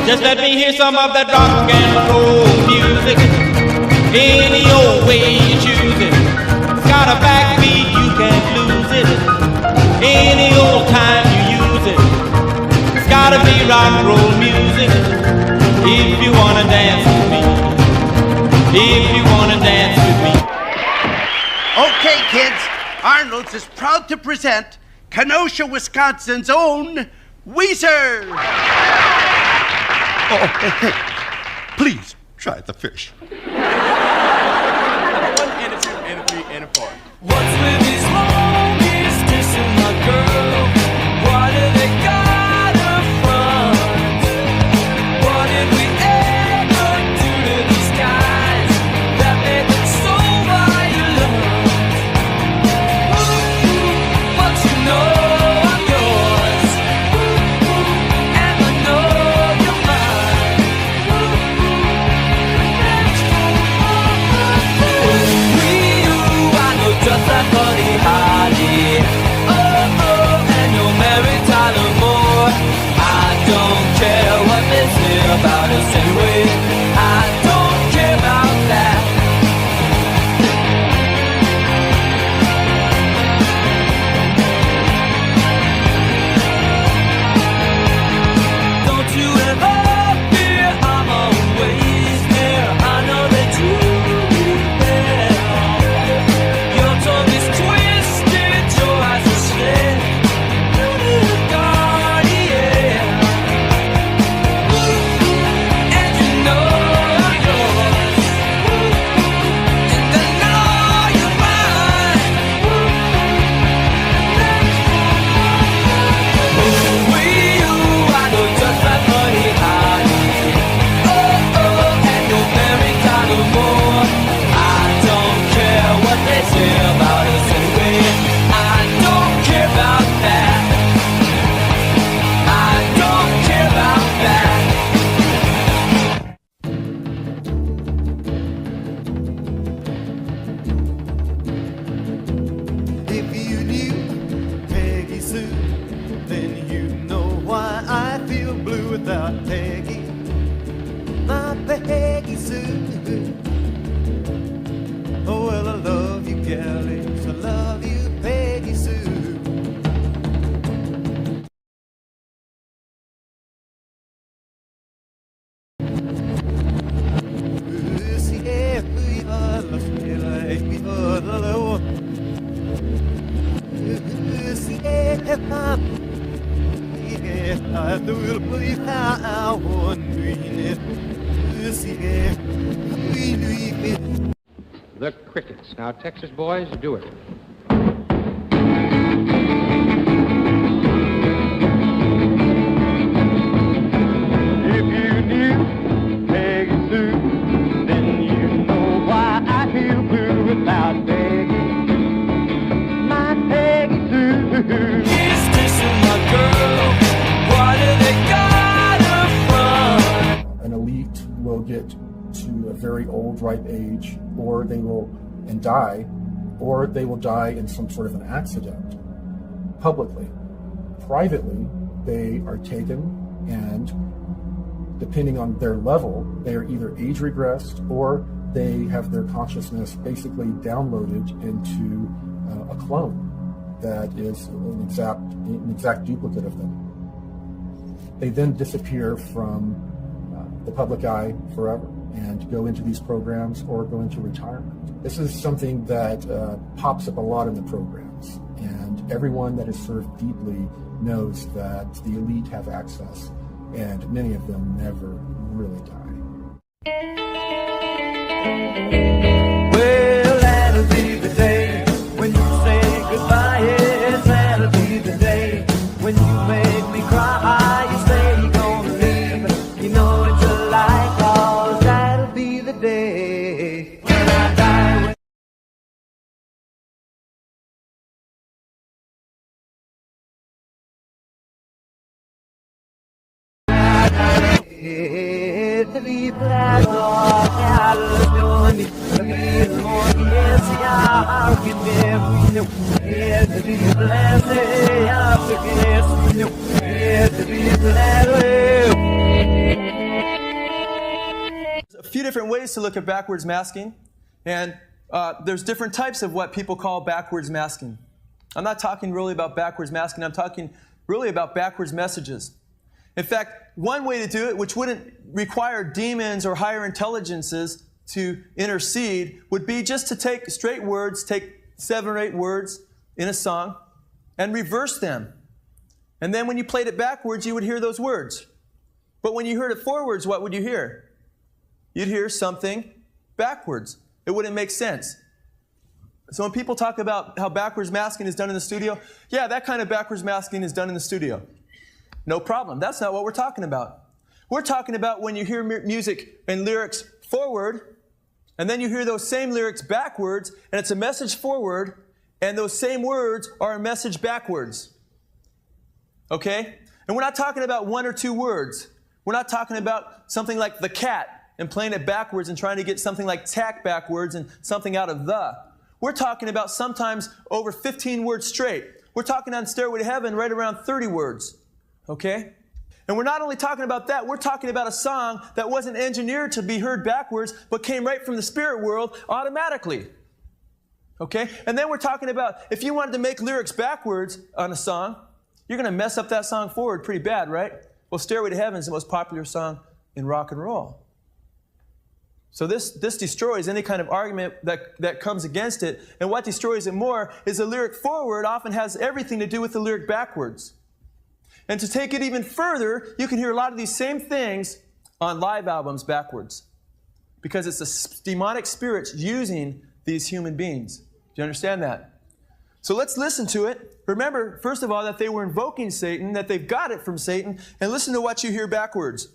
Just let me hear some of that rock and roll music. Any old way you choose it. It's got a backbeat, you can't lose it. Any old time you use it. It's gotta be rock and roll music. If you wanna dance with me. If you wanna dance with me. Okay, kids, Arnold's is proud to present Kenosha, Wisconsin's own Weezer. Oh, hey, please try the fish. 1 and a 2 and a 3 and a 4. What's with these homies kissing my girl? Why do they gotta front? What did we ever do to these guys that made them so violent? But you know I'm yours, and I know you're mine. I know just that funny Holly. Oh, oh, and you're married Tyler Moore. I don't care what they say about us anyway. I don't care about that. Don't you ever fear I'm always there. I know that you will. Your tongue is twisted, your eyes are slit. Guardian. And you know I'm yours. And I know you're mine. I know just that funny Holly. Oh, oh, and you're married Tyler Moore. I don't care what they say about us anyway. I don't care about that. I don't care about that. If you knew Peggy Sue, then you know why I feel blue without Peggy. My Peggy Sue. Oh, well, I love you, Kelly. I love you, Peggy Sue. The Crickets. Now, Texas boys, do it. If you knew Peggy Sue, then you know why I feel blue without Peggy. My Peggy Sue. He's kissing my girl. Why do they gotta front? An elite will get to a very old, ripe age, or they will die, or they will die in some sort of an accident publicly. Privately, they are taken, and depending on their level, they are either age regressed or they have their consciousness basically downloaded into a clone that is an exact duplicate of them. They then disappear from the public eye forever and go into these programs or go into retirement. This is something that pops up a lot in the programs, and everyone that is served deeply knows that the elite have access, and many of them never really die. Well, that'll be the day when you say goodbye. Yes, that'll be the day when you make me cry. You say you're gonna leave, you know it's a lie, 'cause that'll be the day when I die. Yes, ways to look at backwards masking, and there's different types of what people call backwards masking. I'm not talking really about backwards masking, I'm talking really about backwards messages. In fact, one way to do it, which wouldn't require demons or higher intelligences to intercede, would be just to take straight words, take 7 or 8 words in a song, and reverse them. And then when you played it backwards, you would hear those words. But when you heard it forwards, what would you hear? You'd hear something backwards. It wouldn't make sense. So when people talk about how backwards masking is done in the studio, yeah, that kind of backwards masking is done in the studio. No problem. That's not what we're talking about. We're talking about when you hear music and lyrics forward, and then you hear those same lyrics backwards, and it's a message forward, and those same words are a message backwards. Okay? And we're not talking about 1 or 2 words. We're not talking about something like the cat and playing it backwards and trying to get something like tack backwards and something out of the. We're talking about sometimes over 15 words straight. We're talking on Stairway to Heaven right around 30 words. Okay? And we're not only talking about that, we're talking about a song that wasn't engineered to be heard backwards, but came right from the spirit world automatically. Okay? And then we're talking about if you wanted to make lyrics backwards on a song, you're going to mess up that song forward pretty bad, right? Well, Stairway to Heaven is the most popular song in rock and roll. So this destroys any kind of argument that comes against it. And what destroys it more is the lyric forward often has everything to do with the lyric backwards. And to take it even further, you can hear a lot of these same things on live albums backwards. Because it's the demonic spirits using these human beings. Do you understand that? So let's listen to it. Remember, first of all, that they were invoking Satan, that they've got it from Satan, and listen to what you hear backwards.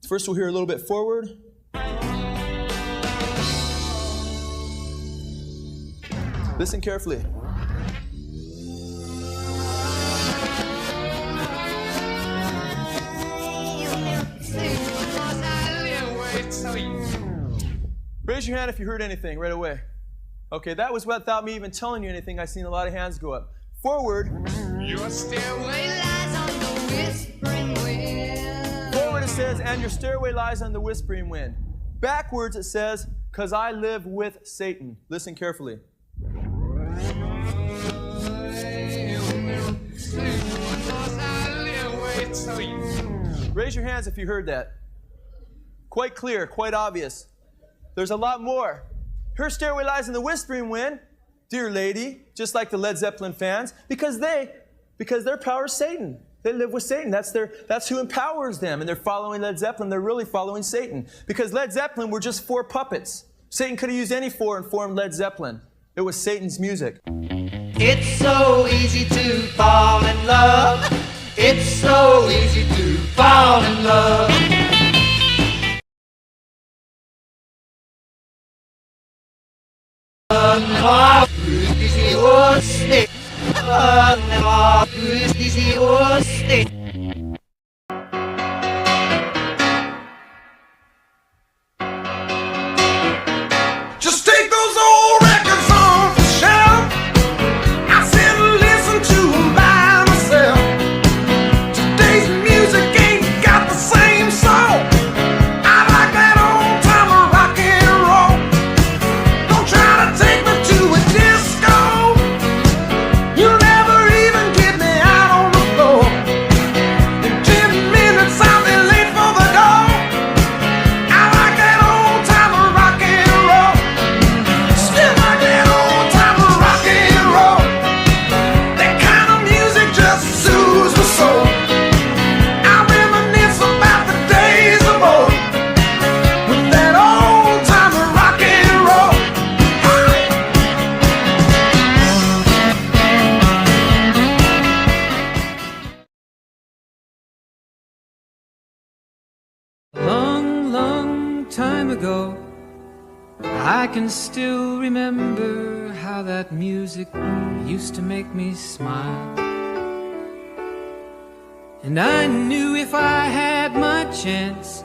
First we'll hear a little bit forward. Listen carefully. Raise your hand if you heard anything right away. Okay, that was without me even telling you anything. I've seen a lot of hands go up. Forward. Your stairway lies on the whispering wind. Forward it says, and your stairway lies on the whispering wind. Backwards it says, 'cause I live with Satan. Listen carefully. Raise your hands if you heard that. Quite clear, quite obvious. There's a lot more. Her stairway lies in the whispering wind, dear lady, just like the Led Zeppelin fans, because their power is Satan. They live with Satan. That's who empowers them, and they're following Led Zeppelin. They're really following Satan. Because Led Zeppelin were just 4 puppets. Satan could have used any 4 and formed Led Zeppelin. It was Satan's music. It's so easy to fall in love. It's so easy to fall in love. Just take those old records off the shelf. I sit and listen to them by myself. Today's music ain't got the same soul. I like that old time of rock and roll. Don't try to take me to a disco. You'll never even get me out on the floor. In 10 minutes I'll be late for the door. I like that old time of rock and roll. Still like that old time of rock and roll. That kind of music just soothes my soul. I reminisce about the days of old with that old time of rock and roll. Long, long time ago, I can still remember how that music used to make me smile. And I knew if I had my chance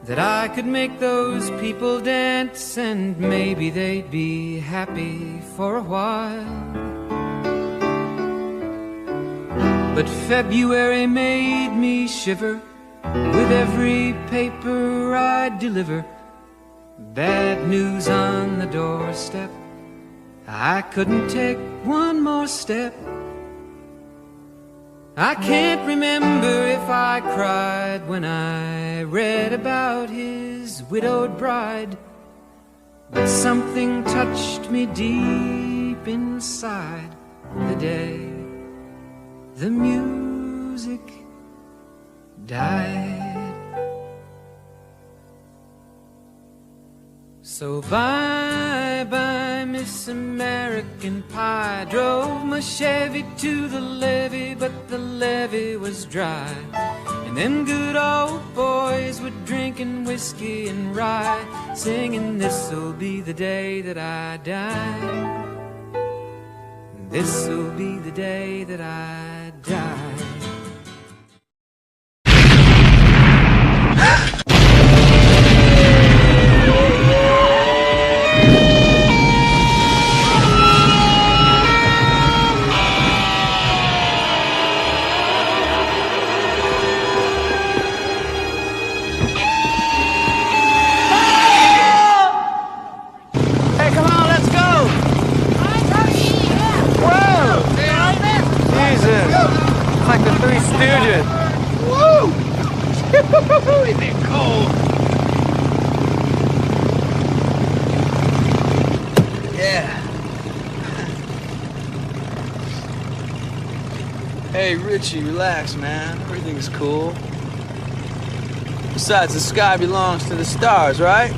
that I could make those people dance, and maybe they'd be happy for a while. But February made me shiver With every paper I deliver, bad news on the doorstep. I couldn't take one more step. I can't remember if I cried when I read about his widowed bride, but something touched me deep inside the day the music died. So bye-bye, Miss American Pie. Drove my Chevy to the levee, but the levee was dry. And them good old boys were drinking whiskey and rye, singing, this'll be the day that I die. This'll be the day that I die. Like the Three Stooges. Woo! Isn't it cold? Yeah. Hey, Richie, relax, man. Everything's cool. Besides, the sky belongs to the stars, right?